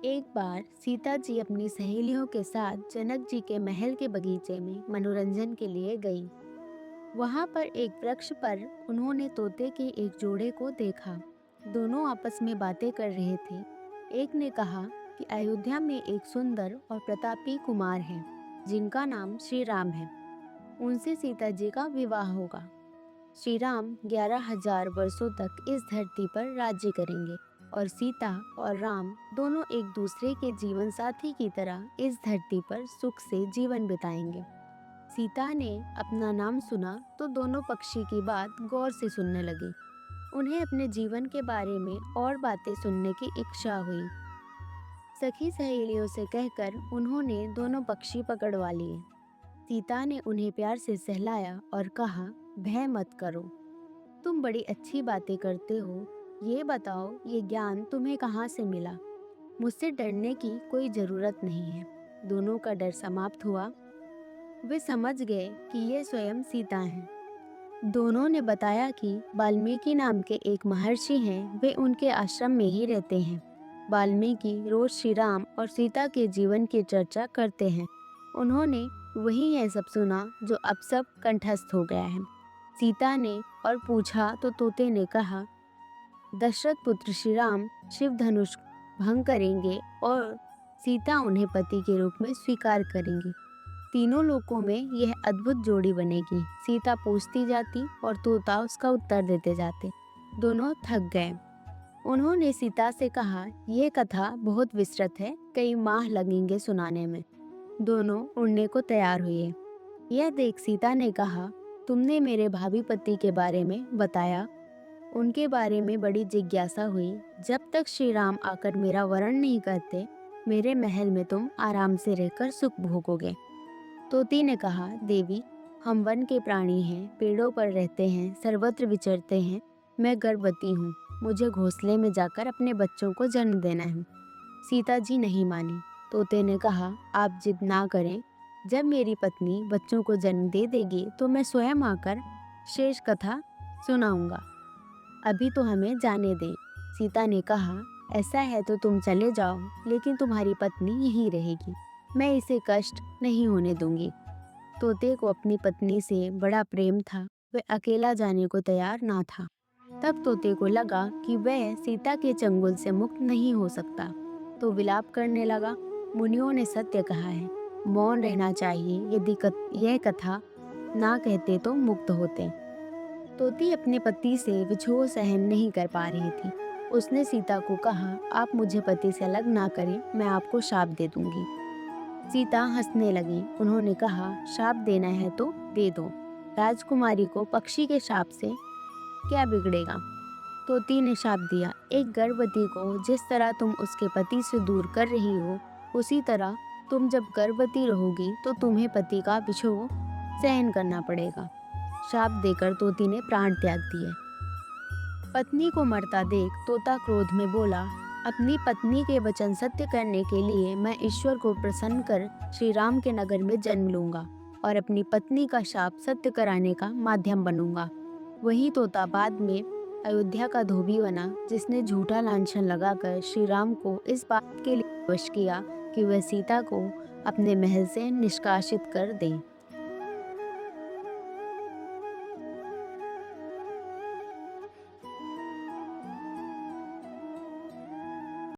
एक बार सीता जी अपनी सहेलियों के साथ जनक जी के महल के बगीचे में मनोरंजन के लिए गई। वहां पर एक वृक्ष पर उन्होंने तोते के एक जोड़े को देखा। दोनों आपस में बातें कर रहे थे। एक ने कहा कि अयोध्या में एक सुंदर और प्रतापी कुमार है जिनका नाम श्री राम है। उनसे सीता जी का विवाह होगा। श्री राम 11,000 वर्षों तक इस धरती पर राज्य करेंगे और सीता और राम दोनों एक दूसरे के जीवन साथी की तरह इस धरती पर सुख से जीवन बिताएंगे। सीता ने अपना नाम सुना तो दोनों पक्षी की बात गौर से सुनने लगी। उन्हें अपने जीवन के बारे में और बातें सुनने की इच्छा हुई। सखी सहेलियों से कहकर उन्होंने दोनों पक्षी पकड़वा लिए। सीता ने उन्हें प्यार से सहलाया और कहा, भय मत करो, तुम बड़ी अच्छी बातें करते हो। ये बताओ, ये ज्ञान तुम्हें कहाँ से मिला? मुझसे डरने की कोई जरूरत नहीं है। दोनों का डर समाप्त हुआ। वे समझ गए कि ये स्वयं सीता हैं। दोनों ने बताया कि वाल्मीकि नाम के एक महर्षि हैं, वे उनके आश्रम में ही रहते हैं। वाल्मीकि रोज श्री राम और सीता के जीवन की चर्चा करते हैं। उन्होंने वही यह सब सुना जो अब सब कंठस्थ हो गया है। सीता ने और पूछा तो तोते ने कहा, दशरथ पुत्र श्री राम शिव धनुष भंग करेंगे और सीता उन्हें पति के रूप में स्वीकार करेंगी। तीनों लोकों में यह अद्भुत जोड़ी बनेगी। सीता पूछती जाती और तोता उसका उत्तर देते जाते। दोनों थक गए। उन्होंने सीता से कहा, यह कथा बहुत विस्तृत है, कई माह लगेंगे सुनाने में। दोनों उड़ने को तैयार हुए। यह देख सीता ने कहा, तुमने मेरे भावी पति के बारे में बताया। उनके बारे में बड़ी जिज्ञासा हुई। जब तक श्री राम आकर मेरा वरण नहीं करते, मेरे महल में तुम आराम से रहकर सुख भोगोगे। तोती ने कहा, देवी, हम वन के प्राणी हैं, पेड़ों पर रहते हैं, सर्वत्र विचरते हैं। मैं गर्भवती हूँ, मुझे घोंसले में जाकर अपने बच्चों को जन्म देना है। सीता जी नहीं मानी। तोते ने कहा, आप जिद ना करें, जब मेरी पत्नी बच्चों को जन्म दे देगी तो मैं स्वयं आकर शेष कथा सुनाऊंगा। अभी तो हमें जाने दें। सीता ने कहा, ऐसा है तो तुम चले जाओ, लेकिन तुम्हारी पत्नी यहीं रहेगी। मैं इसे कष्ट नहीं होने दूंगी। तोते को अपनी पत्नी से बड़ा प्रेम था। वह अकेला जाने को तैयार ना था। तब तोते को लगा कि वह सीता के चंगुल से मुक्त नहीं हो सकता, तो विलाप करने लगा। मुनियों ने सत्य कहा है, मौन रहना चाहिए। यदि यह कथा ना कहते तो मुक्त होते। तोती अपने पति से विछोह सहन नहीं कर पा रही थी। उसने सीता को कहा, आप मुझे पति से अलग ना करें, मैं आपको शाप दे दूंगी। सीता हंसने लगी। उन्होंने कहा, शाप देना है तो दे दो। राजकुमारी को पक्षी के शाप से क्या बिगड़ेगा? तोती ने शाप दिया, एक गर्भवती को जिस तरह तुम उसके पति से दूर कर रही हो, उसी तरह तुम जब गर्भवती रहोगी तो तुम्हें पति का विछोह सहन करना पड़ेगा। शाप देकर तोती ने प्राण त्याग दिए। पत्नी को मरता देख तोता क्रोध में बोला, अपनी पत्नी के वचन सत्य करने के लिए मैं ईश्वर को प्रसन्न कर श्री राम के नगर में जन्म लूंगा और अपनी पत्नी का शाप सत्य कराने का माध्यम बनूंगा। वही तोता बाद में अयोध्या का धोबी बना, जिसने झूठा लांछन लगाकर श्री राम को इस बात के लिए वश किया कि वह सीता को अपने महल से निष्कासित कर दें।